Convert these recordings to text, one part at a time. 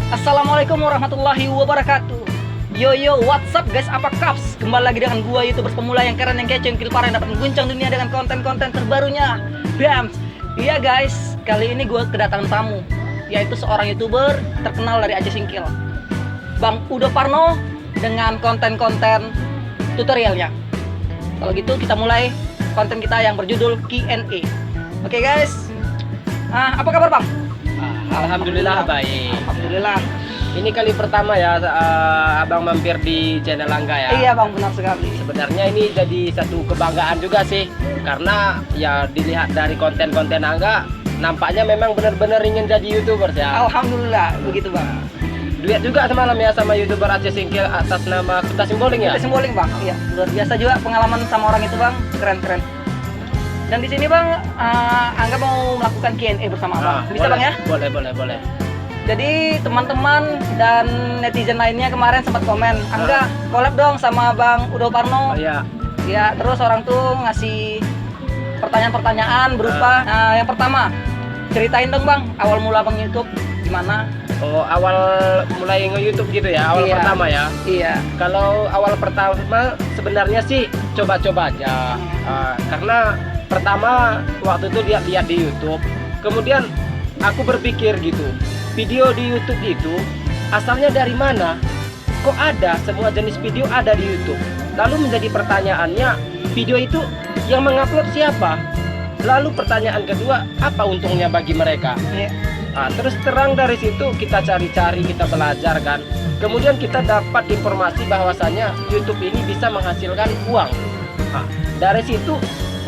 Assalamualaikum warahmatullahi wabarakatuh. Yo yo, what's up guys, apa kaps? Kembali lagi dengan gua YouTubers pemula yang keren, yang kece, yang kill parah, yang dapat mengguncang dunia dengan konten-konten terbarunya. Bams. Iya guys, kali ini gua kedatangan tamu, yaitu seorang YouTuber terkenal dari Aceh Singkil, Bang Udo Parno, dengan konten-konten tutorialnya. Kalau gitu kita mulai konten kita yang berjudul Q&A. Oke guys. Apa kabar Bang? Alhamdulillah baik. Alhamdulillah. Ini kali pertama ya abang mampir di channel Angga ya. Iya Bang, benar sekali. Sebenarnya ini jadi satu kebanggaan juga sih, karena ya dilihat dari konten-konten Angga, nampaknya memang benar-benar ingin jadi YouTuber ya. Alhamdulillah, begitu Bang. Duet juga semalam ya sama YouTuber Aceh Singkil atas nama Kuta Simboling ya. Kita simboling Bang. Iya, luar biasa juga pengalaman sama orang itu Bang. Keren-keren. Dan di sini Bang, Angga mau melakukan Q&A bersama Abang. Bisa boleh, Bang ya? Boleh. Jadi teman-teman dan netizen lainnya kemarin sempat komen, Angga collab dong sama Bang Udo Parno. Oh iya. Ya, terus orang tuh ngasih pertanyaan-pertanyaan berupa yang pertama, ceritain dong Bang, awal mula Bang YouTube gimana? Oh, awal mulai nge-YouTube gitu ya, awal Iya. pertama ya. Iya. Kalau awal pertama sebenarnya sih coba-coba aja. Karena pertama waktu itu lihat di YouTube, kemudian aku berpikir gitu, video di YouTube itu asalnya dari mana? Kok ada semua jenis video ada di YouTube? Lalu menjadi pertanyaannya, video itu yang mengupload siapa? Lalu pertanyaan kedua, apa untungnya bagi mereka? Iya. Terus terang dari situ kita cari-cari, kita belajar kan. Kemudian kita dapat informasi bahwasannya YouTube ini bisa menghasilkan uang. Dari situ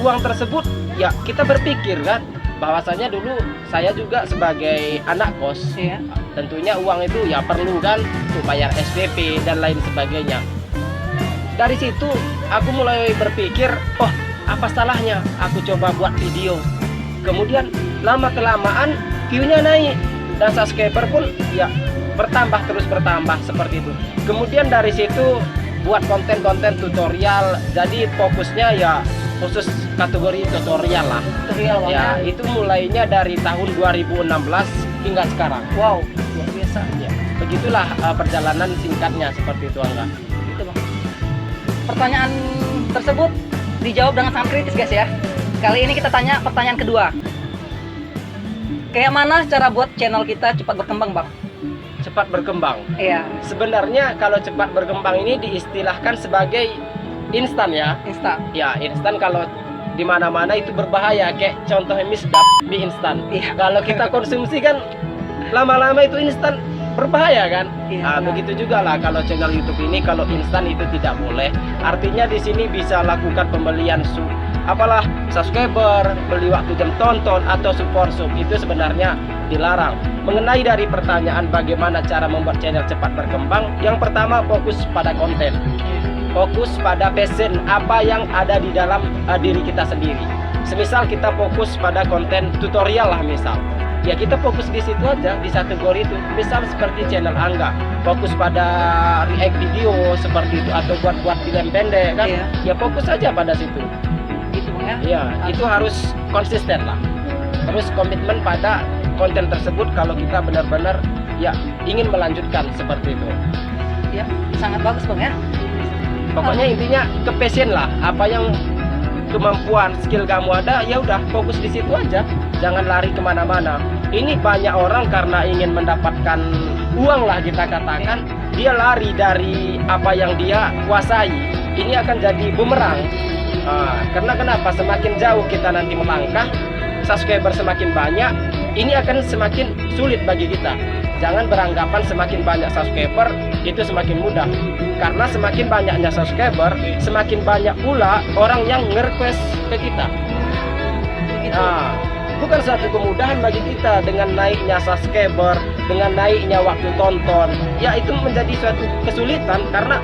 uang tersebut ya kita berpikir kan, bahwasanya dulu saya juga sebagai anak kos, Iya. tentunya uang itu ya perlu kan untuk bayar SPP dan lain sebagainya. Dari situ aku mulai berpikir, oh apa salahnya aku coba buat video. Kemudian lama kelamaan view-nya naik dan subscriber pun ya bertambah seperti itu. Kemudian dari situ buat konten-konten tutorial, jadi fokusnya ya khusus kategori tutorial lah. Tutorial Bang. Ya, itu mulainya dari tahun 2016 hingga sekarang. Wow, luar biasa. Ya, begitulah perjalanan singkatnya seperti itu Angga. Gitu Bang. Pertanyaan tersebut dijawab dengan sangat kritis guys ya. Kali ini kita tanya pertanyaan kedua. Kayak mana cara buat channel kita cepat berkembang Bang? Cepat berkembang. Iya, Sebenarnya kalau cepat berkembang ini diistilahkan sebagai instan ya. instan. Ya, instan kalau di mana-mana itu berbahaya, kayak contohnya mie instan. Iya. Kalau kita konsumsi kan lama-lama itu instan berbahaya kan? Iya, benar. Begitu juga lah kalau channel YouTube ini, kalau instan itu tidak boleh. Artinya di sini bisa lakukan pembelian apalah subscriber, beli waktu jam tonton atau support sub, itu sebenarnya dilarang. Mengenai dari pertanyaan bagaimana cara membuat channel cepat berkembang, yang pertama fokus pada konten. Fokus pada passion apa yang ada di dalam diri kita sendiri. Semisal kita fokus pada konten tutorial lah misal, ya kita fokus di situ aja, di kategori itu. Misal seperti channel Angga, fokus pada react video seperti itu, atau buat film pendek kan, Iya. ya fokus aja pada situ. Gitu Bang ya. Ya, itu harus konsisten lah. Terus komitmen pada konten tersebut kalau kita benar-benar ya ingin melanjutkan seperti itu. Ya, sangat bagus Bang ya. Pokoknya intinya ke passion lah, apa yang kemampuan skill kamu ada, ya udah fokus di situ aja, jangan lari kemana-mana. Ini banyak orang karena ingin mendapatkan uang lah kita katakan, dia lari dari apa yang dia kuasai. Ini akan jadi bumerang. Karena kenapa? Semakin jauh kita nanti melangkah, subscriber semakin banyak, ini akan semakin sulit bagi kita. Jangan beranggapan semakin banyak subscriber itu semakin mudah, karena semakin banyaknya subscriber, semakin banyak pula orang yang nge-request ke kita. Begitu. Bukan suatu kemudahan bagi kita dengan naiknya subscriber, dengan naiknya waktu tonton, ya itu menjadi suatu kesulitan karena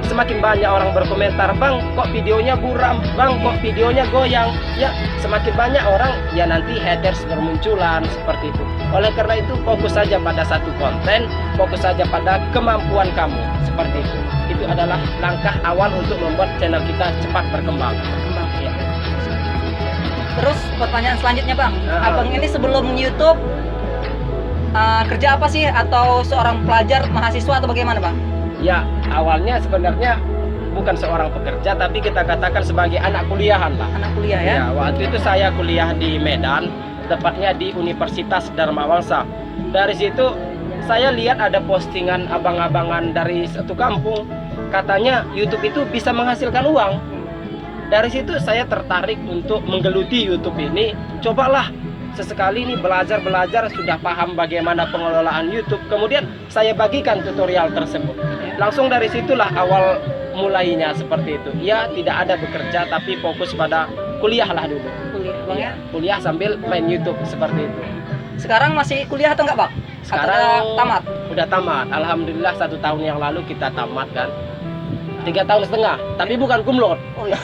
semakin banyak orang berkomentar, bang kok videonya buram, bang kok videonya goyang, ya semakin banyak orang ya nanti haters bermunculan seperti itu. Oleh karena itu fokus saja pada satu konten, fokus saja pada kemampuan kamu seperti itu. Itu adalah langkah awal untuk membuat channel kita cepat berkembang. Ya. Terus pertanyaan selanjutnya Bang, Nah. Abang ini sebelum YouTube kerja apa sih, atau seorang pelajar, mahasiswa, atau bagaimana bang? Ya, awalnya sebenarnya bukan seorang pekerja, tapi kita katakan sebagai anak kuliahan lah. Anak kuliah ya? Ya, waktu itu saya kuliah di Medan, tepatnya di Universitas Dharma Wangsa. Dari situ saya lihat ada postingan abang-abangan dari satu kampung, katanya YouTube itu bisa menghasilkan uang. Dari situ saya tertarik untuk menggeluti YouTube ini. Cobalah sesekali ini belajar sudah paham bagaimana pengelolaan YouTube. Kemudian saya bagikan tutorial tersebut. Langsung dari situlah awal mulainya seperti itu. Ya, tidak ada bekerja tapi fokus pada kuliah lah dulu. Kuliah bang ya? Kuliah sambil main YouTube seperti itu. Sekarang masih kuliah atau enggak bang? Sekarang atau tamat? Udah tamat. Alhamdulillah 1 tahun yang lalu kita tamat kan. 3,5 tahun, tapi bukan cum laude. Oh iya.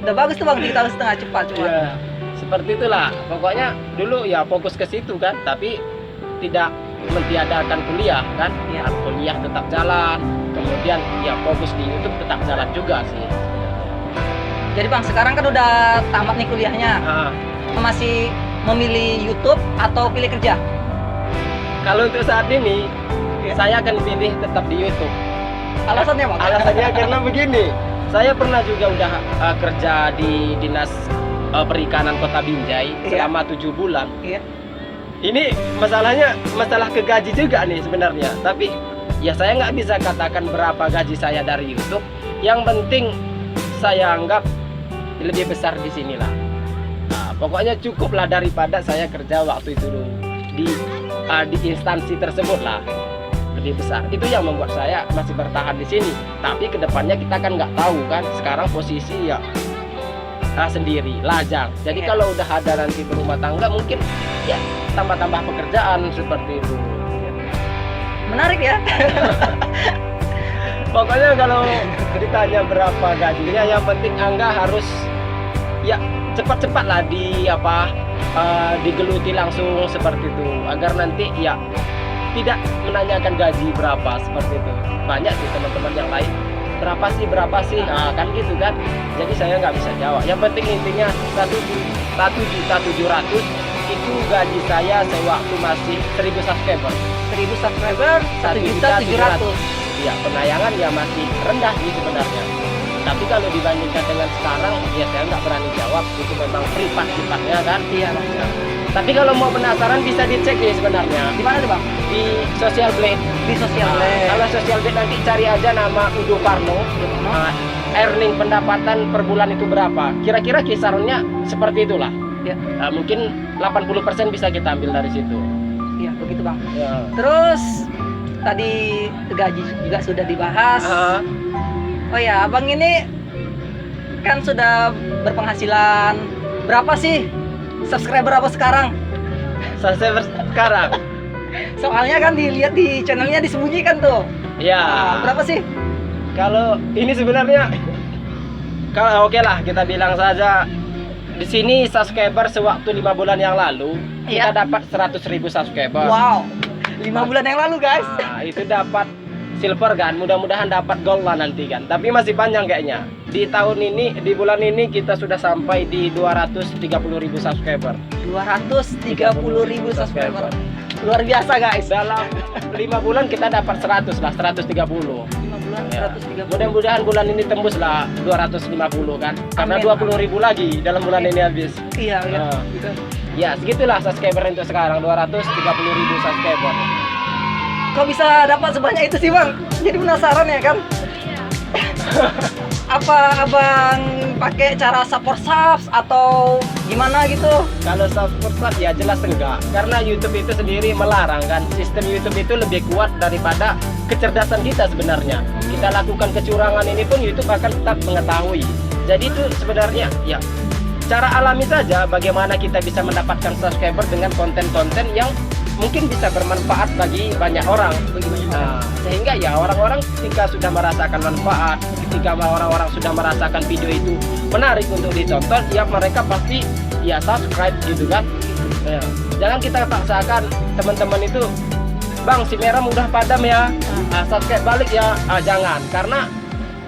Udah bagus tuh bang, 3,5 tahun cepat. Ya, seperti itulah. Pokoknya dulu ya fokus ke situ kan, tapi tidak mentiadakan kuliah kan. Iya. Kuliah tetap jalan. Kemudian ya fokus di YouTube tetap jalan juga sih. Jadi bang, sekarang kan udah tamat nih kuliahnya. Ah, Masih memilih YouTube atau pilih kerja? kalau untuk saat ini Iya. saya akan pilih tetap di YouTube. Alasannya bang? Alasannya karena begini, saya pernah juga udah kerja di Dinas Perikanan Kota Binjai Iya. selama 7 bulan. Iya. Ini masalahnya masalah ke gaji juga nih sebenarnya. Tapi ya saya nggak bisa katakan berapa gaji saya dari YouTube. Yang penting saya anggap lebih besar di sinilah. Nah, pokoknya cukuplah daripada saya kerja waktu itu dulu di instansi tersebut lah, lebih besar. Itu yang membuat saya masih bertahan di sini. Tapi kedepannya kita kan nggak tahu kan. Sekarang posisi ya sendiri, lajang. Jadi Iya. kalau udah ada nanti berumah tangga mungkin ya tambah-tambah pekerjaan seperti itu. Menarik ya? Pokoknya kalau ditanya berapa gajinya, yang penting Angga harus ya cepat-cepat lah digeluti langsung seperti itu, agar nanti ya tidak menanyakan gaji berapa seperti itu. Banyak sih teman-teman yang lain, berapa sih, nah kan gitu kan. Jadi saya nggak bisa jawab. Yang penting intinya 1.700.000 itu gaji saya sewaktu masih 1.000 subscriber. 1.000 subscriber, 1.700.000. Ya, penayangan ya masih rendah sih sebenarnya. Tapi kalau dibandingkan dengan sekarang, ya saya nggak berani jawab. Itu memang privat sifatnya kan. Iya bang. Tapi kalau mau penasaran bisa dicek nih sebenarnya Di mana tuh bang? di Social Blade. Di sosial Nah, media. kalau Social Blade nanti cari aja nama Udo Parno. Nah, earning pendapatan per bulan itu berapa? Kira-kira kisarannya seperti itulah. Ya. Nah, mungkin 80% bisa kita ambil dari situ. Iya begitu bang. Ya. Terus tadi gaji juga sudah dibahas. Ah, Oh ya, abang ini kan sudah berpenghasilan. Berapa sih subscriber abang sekarang? subscriber sekarang. Soalnya kan dilihat di channelnya disembunyikan tuh. Ya. Berapa sih? Kalau ini sebenarnya kalau oke lah kita bilang saja di sini subscriber sewaktu 5 bulan yang lalu Iya. kita dapat 100.000 subscriber. Wow, 5 bulan yang lalu guys. Nah, itu dapat silver kan, mudah-mudahan dapat gold lah nanti kan. Tapi masih panjang kayaknya. Di tahun ini, di bulan ini kita sudah sampai di 230.000 subscriber. 230.000 subscriber. Luar biasa guys. Dalam 5 bulan kita dapat 100 lah, 130. 5 bulan Ya. 130. Mudah-mudahan bulan ini tembus lah 250 kan. Karena Amin. 20.000 lagi dalam bulan ini habis. Iya, iya. Ah. Gitu. Ya, segitulah subscriber untuk sekarang, 230.000 subscriber. Kok bisa dapat sebanyak itu sih bang? Jadi penasaran ya kan? Apa abang pakai cara support subs atau gimana gitu? Kalau subscribe ya jelas enggak, karena YouTube itu sendiri melarang kan. Sistem YouTube itu lebih kuat daripada kecerdasan kita sebenarnya. Kita lakukan kecurangan ini pun YouTube akan tetap mengetahui. Jadi itu sebenarnya ya cara alami saja bagaimana kita bisa mendapatkan subscriber dengan konten-konten yang mungkin bisa bermanfaat bagi banyak orang. Nah, sehingga ya orang-orang ketika sudah merasakan manfaat, ketika orang-orang sudah merasakan video itu menarik untuk ditonton, ya mereka pasti ya subscribe gitu kan. Ya, jangan kita paksakan teman-teman itu, bang si merah udah padam ya, subscribe balik ya, jangan, karena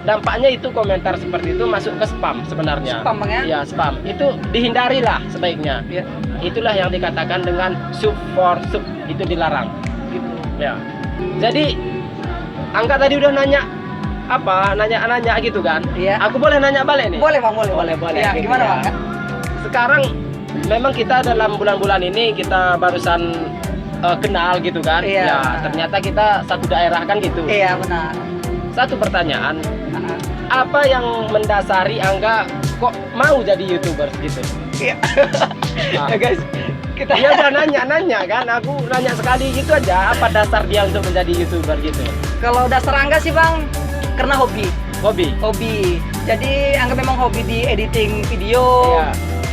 dampaknya itu komentar seperti itu masuk ke spam sebenarnya. Spam, Bang, ya? Ya, spam. Itu dihindarilah sebaiknya. Iya. Itulah yang dikatakan dengan sub for sub, itu dilarang. Gitu. Ya. Jadi Angga tadi udah nanya apa? Nanya gitu kan? Iya. Aku boleh nanya balik nih? Boleh Bang, boleh. Boleh. Ya, Gitu gimana ya. Bang? Sekarang memang kita dalam bulan-bulan ini kita barusan kenal gitu kan? Iya. Ya, ternyata kita satu daerah kan gitu. Iya, benar. Satu pertanyaan, Ah, apa yang mendasari Angga kok mau jadi YouTuber gitu? Iya. Ah. Ya guys, kita Dia udah nanya kan, aku nanya sekali gitu aja, apa dasar dia untuk menjadi YouTuber gitu? kalau dasar Angga sih Bang, karena hobi. Hobi? Jadi Angga memang hobi di editing video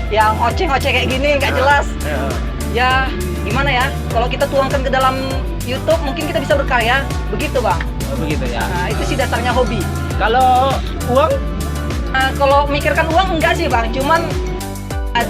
Iya. yang oceh-oceh kayak gini, nggak jelas. Iya. Ya, gimana ya? Kalau kita tuangkan ke dalam YouTube, mungkin kita bisa berkarya. Begitu Bang. Oh, begitu ya. Nah, itu sih dasarnya hobi. Kalau uang? Nah, kalau mikirkan uang enggak sih Bang, cuman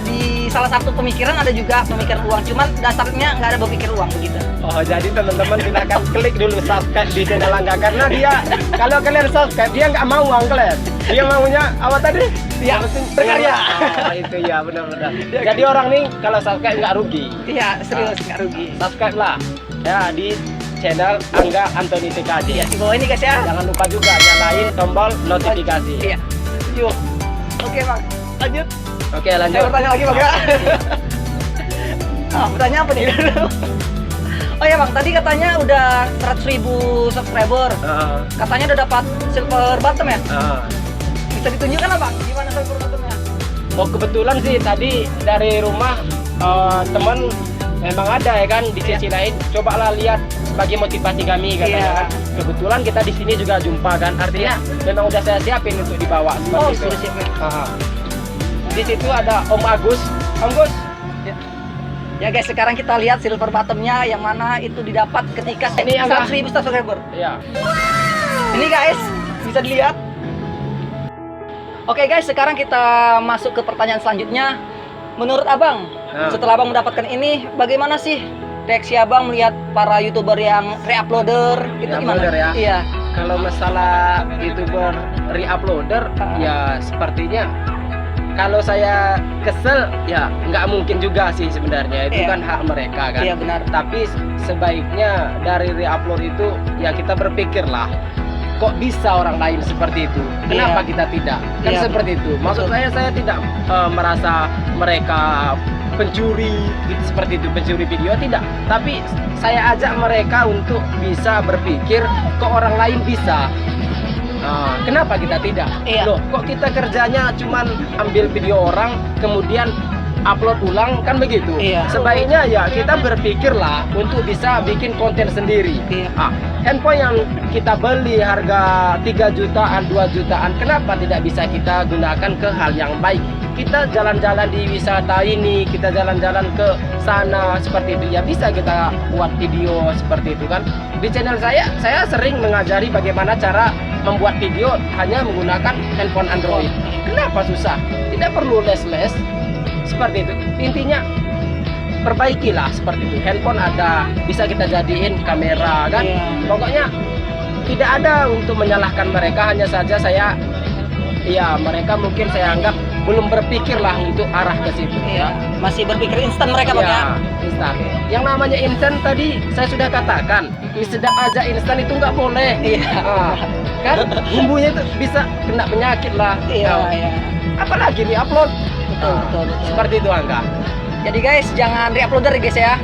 di salah satu pemikiran ada juga pemikiran uang, cuman dasarnya nggak ada berpikir uang begitu. Oh, jadi teman-teman silakan klik dulu subscribe di channel Angga, karena dia kalau kalian subscribe dia nggak mau uang kalian, dia maunya apa tadi? Iya, Yang penting berkarya. Oh, itu ya benar-benar. Jadi orang nih kalau subscribe nggak rugi. Iya, serius nggak rugi. Subscribe lah ya di channel Angga Anthony TKJ. Iya, di bawah ini guys ya. Jangan lupa juga nyalain tombol notifikasi. Iya. Yuk. Oke Bang, lanjut. Oke, lanjut. Saya bertanya lagi Bang ya. Pertanyaan apa nih? Oh ya Bang, tadi katanya udah 100.000 subscriber. Katanya udah dapat silver bottom ya? Bisa ditunjukkan lah Bang, gimana silver bottomnya? Oh, kebetulan sih tadi dari rumah teman memang ada ya kan di sisi lain. Cobalah lihat sebagai motivasi kami katanya Iya. kan. Kebetulan kita di sini juga jumpa kan. Artinya memang udah saya siapin untuk dibawa seperti Oh, itu. sudah siap ya? Di situ ada Om Agus. Om Gus. Ya guys, sekarang kita lihat silver bottomnya yang mana itu didapat ketika Ini yang 100.000 subscriber. Iya. Ini guys, bisa dilihat. Oke guys, sekarang kita masuk ke pertanyaan selanjutnya. Menurut Abang, setelah Abang mendapatkan ini, bagaimana sih reaksi Abang melihat para YouTuber yang re-uploader? Itu gimana? Re-uploader ya? Iya. Kalau masalah YouTuber re-uploader, ya sepertinya kalau saya kesel, ya nggak mungkin juga sih sebenarnya. Itu Iya. kan hak mereka kan. Iya benar. Tapi sebaiknya dari re-upload itu ya kita berpikirlah, kok bisa orang lain seperti itu? Kenapa Iya. kita tidak? Kan Iya. seperti itu. Maksud Betul. saya tidak merasa mereka pencuri gitu, seperti itu, pencuri video tidak. Tapi saya ajak mereka untuk bisa berpikir, kok orang lain bisa. Kenapa kita tidak? Iya. Loh, kok kita kerjanya cuman ambil video orang kemudian upload ulang, kan begitu? Iya. Sebaiknya ya kita berpikirlah untuk bisa bikin konten sendiri. Iya. Handphone yang kita beli harga 3 jutaan, 2 jutaan, kenapa tidak bisa kita gunakan ke hal yang baik? Kita jalan-jalan di wisata ini, kita jalan-jalan ke sana seperti itu, ya bisa kita buat video seperti itu kan. Di channel saya sering mengajari bagaimana cara membuat video hanya menggunakan handphone Android. Kenapa susah? Tidak perlu les-les seperti itu. Intinya perbaikilah seperti itu. Handphone ada, bisa kita jadiin kamera kan. Iya. Pokoknya tidak ada untuk menyalahkan mereka, hanya saja mereka mungkin saya anggap belum berpikir lah untuk arah ke situ. Iya. Masih berpikir instan mereka Bang ya? Ya, instan. Yang namanya instan tadi saya sudah katakan, mie sedap aja instan itu nggak boleh. Iya. Kan bumbunya itu bisa kena penyakit lah. Iya, Nah, iya. apalagi nih upload. Betul. Seperti itu Angga. Jadi guys, jangan re-uploader guys ya.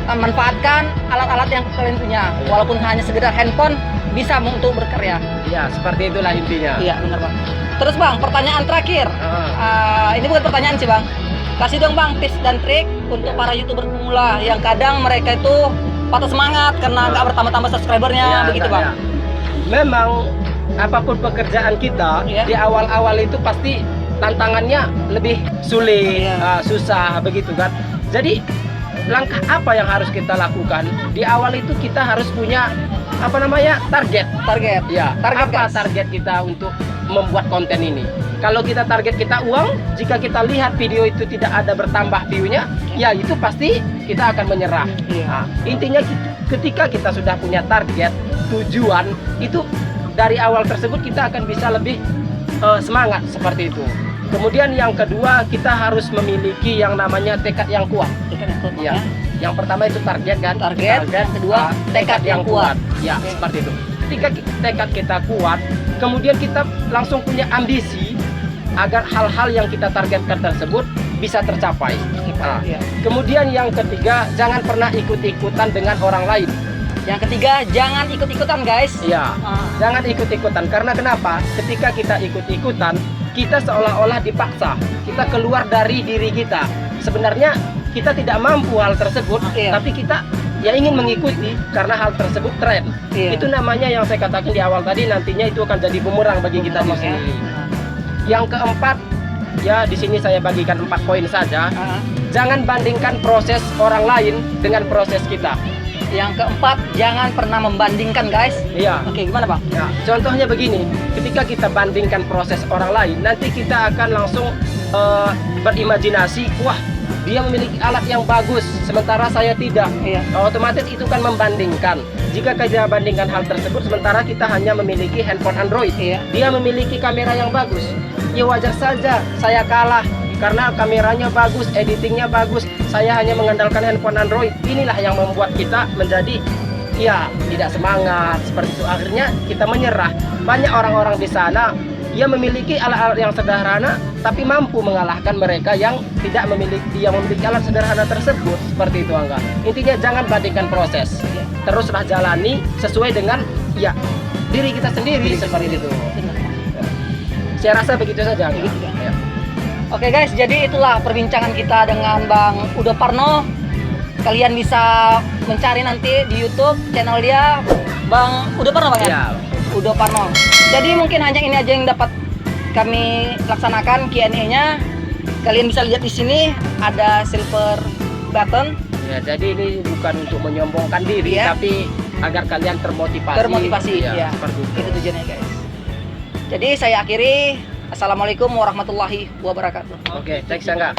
Manfaatkan alat-alat yang kalian punya. Walaupun hanya sekedar handphone, bisa untuk berkarya. Ya, seperti itulah intinya. Iya, benar Bang. Terus Bang, pertanyaan terakhir. Ah. Ini bukan pertanyaan sih Bang. Kasih dong Bang tips dan trik untuk para YouTuber pemula yang kadang mereka itu patah semangat karena nggak bertambah-tambah subscribernya, Ya, begitu enggak, Bang. ya. Memang apapun pekerjaan kita Iya. di awal-awal itu pasti tantangannya lebih sulit, Iya. susah begitu kan. Jadi langkah apa yang harus kita lakukan? Di awal itu kita harus punya target. Target. Ya, Target, apa guys. target kita untuk membuat konten ini? Kalau kita target kita uang, jika kita lihat video itu tidak ada bertambah view-nya, ya itu pasti kita akan menyerah. Iya. Nah, intinya ketika kita sudah punya target, tujuan, itu dari awal tersebut kita akan bisa lebih semangat seperti itu. Kemudian yang kedua, kita harus memiliki yang namanya tekad yang kuat. Ya. Yang pertama itu target kan? Target. Yang kedua tekad yang kuat. Ya, seperti itu. Ketika tekad kita kuat, kemudian kita langsung punya ambisi agar hal-hal yang kita targetkan tersebut bisa tercapai. Nah, kemudian yang ketiga, jangan pernah ikut-ikutan dengan orang lain. Yang ketiga, jangan ikut-ikutan guys. Iya, jangan ikut-ikutan. Karena kenapa? Ketika kita ikut-ikutan, kita seolah-olah dipaksa. Kita keluar dari diri kita. Sebenarnya kita tidak mampu hal tersebut, tapi kita ya ingin mengikuti karena hal tersebut tren. Itu namanya yang saya katakan di awal tadi, nantinya itu akan jadi bumerang bagi kita sendiri. Yang keempat, ya di sini saya bagikan 4 poin saja. Jangan bandingkan proses orang lain dengan proses kita. Yang keempat, jangan pernah membandingkan guys. Iya. Oke, gimana Bang? Ya, contohnya begini, ketika kita bandingkan proses orang lain, nanti kita akan langsung berimajinasi, wah dia memiliki alat yang bagus, sementara saya tidak. Otomatis itu kan membandingkan. Jika kita bandingkan hal tersebut, sementara kita hanya memiliki handphone Android, dia memiliki kamera yang bagus, ya wajar saja saya kalah. Karena kameranya bagus, editingnya bagus, saya hanya mengandalkan handphone Android. Inilah yang membuat kita menjadi ya tidak semangat seperti itu. Akhirnya kita menyerah. Banyak orang-orang di sana yang memiliki alat-alat yang sederhana, tapi mampu mengalahkan mereka yang tidak memiliki alat sederhana tersebut. Seperti itu, Angga. Intinya jangan bandingkan proses, teruslah jalani sesuai dengan ya diri kita sendiri seperti itu. Saya rasa begitu saja, Angga. Ya. Oke guys, jadi itulah perbincangan kita dengan Bang Udo Parno. Kalian bisa mencari nanti di YouTube channel dia, Bang Udo Parno Bang ya? Ya. Udo Parno. Jadi mungkin hanya ini aja yang dapat kami laksanakan Q&A-nya. Kalian bisa lihat di sini ada silver button. Ya, jadi ini bukan untuk menyombongkan diri, tapi agar kalian termotivasi. Ya. Seperti itu. Itu tujuannya guys. Jadi saya akhiri. Assalamualaikum warahmatullahi wabarakatuh. Oke, thanks Angga.